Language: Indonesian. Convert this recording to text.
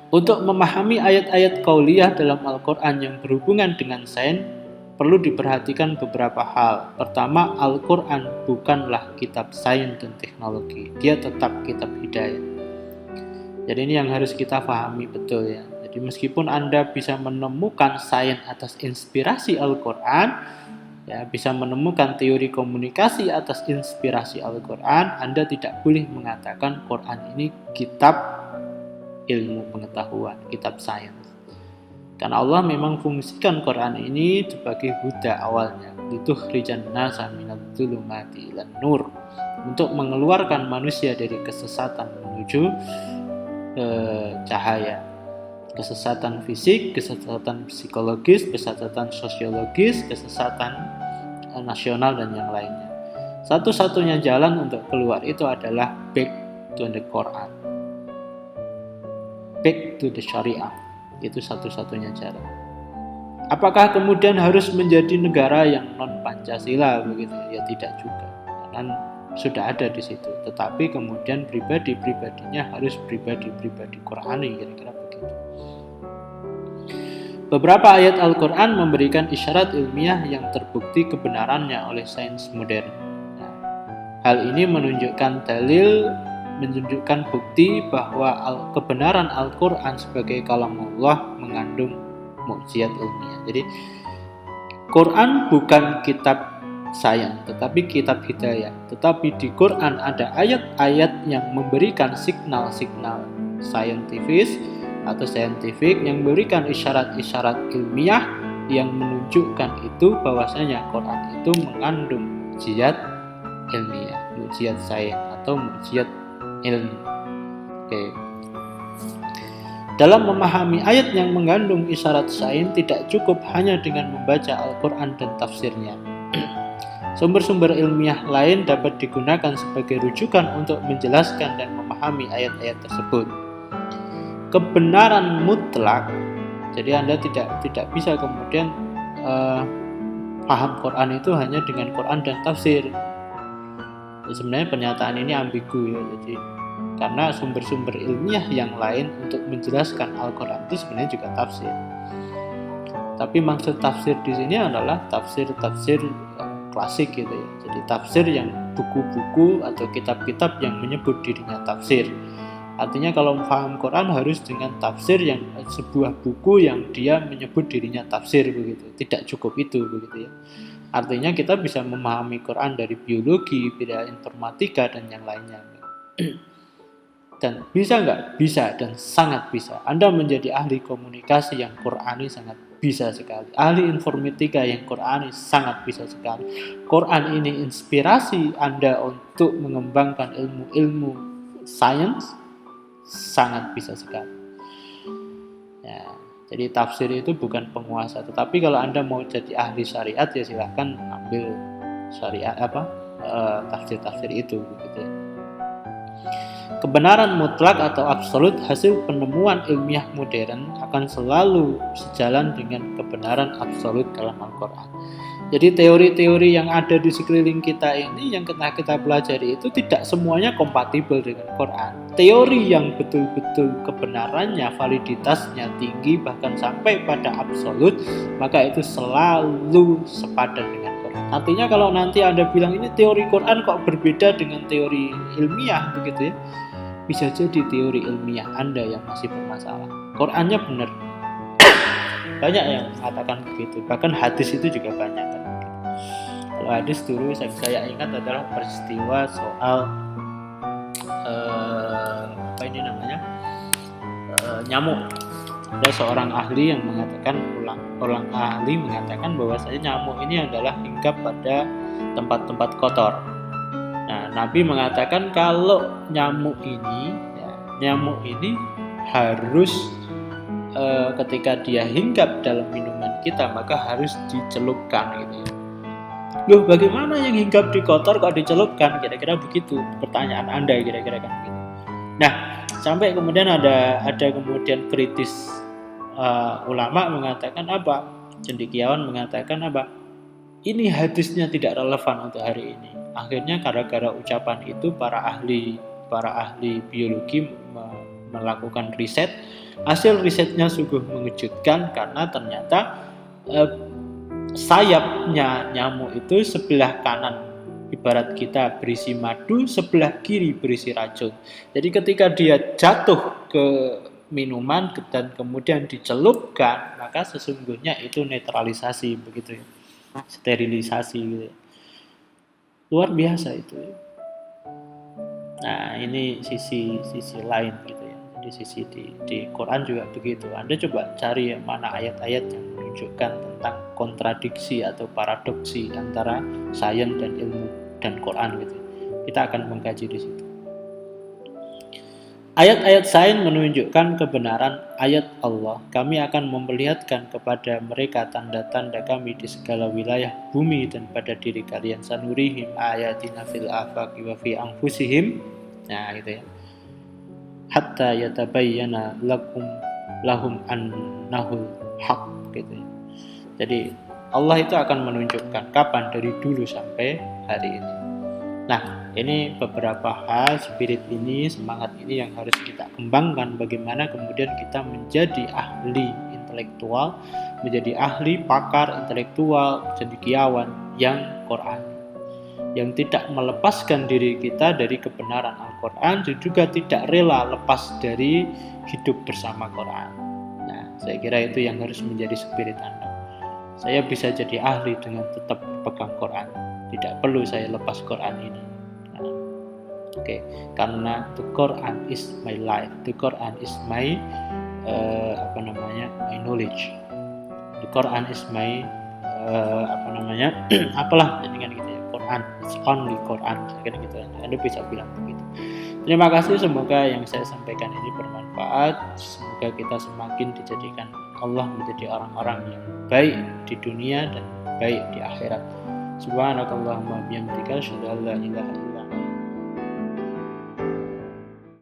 Untuk memahami ayat-ayat qauliyah dalam Al-Quran yang berhubungan dengan sains, perlu diperhatikan beberapa hal. Pertama, Al-Quran bukanlah kitab sains dan teknologi. Dia tetap kitab hidayah. Jadi ini yang harus kita pahami betul ya. Jadi meskipun Anda bisa menemukan sains atas inspirasi Al-Quran, ya, bisa menemukan teori komunikasi atas inspirasi Al-Quran, Anda tidak boleh mengatakan Quran ini kitab ilmu pengetahuan, kitab sains. Karena Allah memang fungsikan Quran ini sebagai huda awalnya, litukhrijan nasa minadh dhulumati ilan nur, untuk mengeluarkan manusia dari kesesatan menuju cahaya. Kesesatan fisik, kesesatan psikologis, kesesatan sosiologis, kesesatan nasional dan yang lainnya. Satu-satunya jalan untuk keluar itu adalah back to the Quran, back to the Syariah. Itu satu-satunya cara. Apakah kemudian harus menjadi negara yang non Pancasila begitu? Ya tidak juga. Karena sudah ada di situ. Tetapi kemudian pribadi-pribadinya harus pribadi-pribadi Qurani, kira-kira begitu. Beberapa ayat Al-Quran memberikan isyarat ilmiah yang terbukti kebenarannya oleh sains modern. Nah, hal ini menunjukkan bukti bahwa kebenaran Al-Quran sebagai kalam Allah mengandung mukjizat ilmiah. Jadi Quran bukan kitab sains, tetapi kitab hidayah. Tetapi di Quran ada ayat-ayat yang memberikan signal-signal saintifis atau saintifik, yang memberikan isyarat-isyarat ilmiah yang menunjukkan itu bahwasanya Quran itu mengandung mukjizat ilmiah, mukjizat sains atau mukjizat ilmu. Oke. Dalam memahami ayat yang mengandung isyarat sains, tidak cukup hanya dengan membaca Al-Quran dan tafsirnya. Sumber-sumber ilmiah lain dapat digunakan sebagai rujukan untuk menjelaskan dan memahami ayat-ayat tersebut. Kebenaran mutlak, jadi Anda tidak bisa kemudian paham Quran itu hanya dengan Quran dan tafsir. Ya, sebenarnya pernyataan ini ambigu ya, jadi karena sumber-sumber ilmiah yang lain untuk menjelaskan Al-Quran itu sebenarnya juga tafsir. Tapi maksud tafsir di sini adalah tafsir klasik gitu ya. Jadi tafsir yang buku-buku atau kitab-kitab yang menyebut dirinya tafsir. Artinya kalau paham Quran harus dengan tafsir yang sebuah buku yang dia menyebut dirinya tafsir begitu. Tidak cukup itu begitu ya. Artinya kita bisa memahami Quran dari biologi, bidang informatika dan yang lainnya. Dan bisa nggak? Bisa dan sangat bisa. Anda menjadi ahli komunikasi yang Qurani sangat bisa sekali. Ahli informatika yang Qurani sangat bisa sekali. Quran ini inspirasi Anda untuk mengembangkan ilmu-ilmu sains, sangat bisa sekali. Ya, jadi tafsir itu bukan penguasa, tetapi kalau Anda mau jadi ahli syariat ya silahkan ambil syariat tafsir-tafsir itu begitu. Kebenaran mutlak atau absolut hasil penemuan ilmiah modern akan selalu sejalan dengan kebenaran absolut dalam Al-Quran. Jadi teori-teori yang ada di sekeliling kita ini yang kita pelajari itu tidak semuanya kompatibel dengan Quran. Teori yang betul-betul kebenarannya, validitasnya tinggi bahkan sampai pada absolut, maka itu selalu sepadan dengan Quran. Artinya kalau nanti Anda bilang ini teori Quran kok berbeda dengan teori ilmiah begitu ya, bisa jadi teori ilmiah Anda yang masih bermasalah. Qurannya benar. Banyak yang mengatakan begitu. Bahkan hadis itu juga banyak kan. Kalau hadis dulu saya ingat adalah peristiwa soal nyamuk. Ada seorang ahli yang mengatakan, orang ahli mengatakan bahwasanya nyamuk ini adalah hinggap pada tempat-tempat kotor. Nah, Nabi mengatakan kalau nyamuk ini harus ketika dia hinggap dalam minuman kita maka harus dicelupkan gitu ya. Loh, bagaimana yang hinggap di kotor kok dicelupkan? Kira-kira begitu pertanyaan Anda kira-kira kan gitu. Nah, sampai kemudian ada kemudian kritis ulama mengatakan apa? Cendekiawan mengatakan apa? Ini hadisnya tidak relevan untuk hari ini. Akhirnya gara-gara ucapan itu para ahli biologi melakukan riset. Hasil risetnya sungguh mengejutkan karena ternyata sayapnya nyamuk itu sebelah kanan ibarat kita berisi madu, sebelah kiri berisi racun. Jadi ketika dia jatuh ke minuman dan kemudian dicelupkan, maka sesungguhnya itu netralisasi begitu ya. Sterilisasi gitu. Luar biasa itu ya. Nah, ini sisi lain gitu ya. Jadi sisi di Quran juga begitu. Anda coba cari mana ayat-ayat yang menunjukkan tentang kontradiksi atau paradoksi antara sains dan ilmu dan Quran gitu. Kita akan mengkaji di situ. Ayat-ayat sains menunjukkan kebenaran ayat Allah. Kami akan memperlihatkan kepada mereka tanda-tanda kami di segala wilayah bumi dan pada diri kalian. Sanurihim ayatina fil afaqi wa fi anfusihim. Nah, gitu ya. Hatta yatabayyana lahum annahul haq gitu ya. Jadi Allah itu akan menunjukkan kapan dari dulu sampai hari ini. Nah, ini beberapa hal spirit ini, semangat ini yang harus kita kembangkan bagaimana kemudian kita menjadi ahli intelektual, menjadi ahli pakar intelektual, cendekiawan yang Quran, yang tidak melepaskan diri kita dari kebenaran Al-Quran dan juga tidak rela lepas dari hidup bersama Quran. Nah, saya kira itu yang harus menjadi spirit Anda. Saya bisa jadi ahli dengan tetap pegang Quran. Tidak perlu saya lepas Quran ini. Nah, karena the Quran is my life, the Quran is my my knowledge, the Quran is my apalah dengan gitu ya. Quran, it's only Quran, saya kira gitu. Anda bisa bilang begitu. Terima kasih, semoga yang saya sampaikan ini bermanfaat. Semoga kita semakin dijadikan Allah menjadi orang-orang yang baik di dunia dan baik di akhirat. Subhanakallahumma bihamdika asyhadu an la ilaha illa anta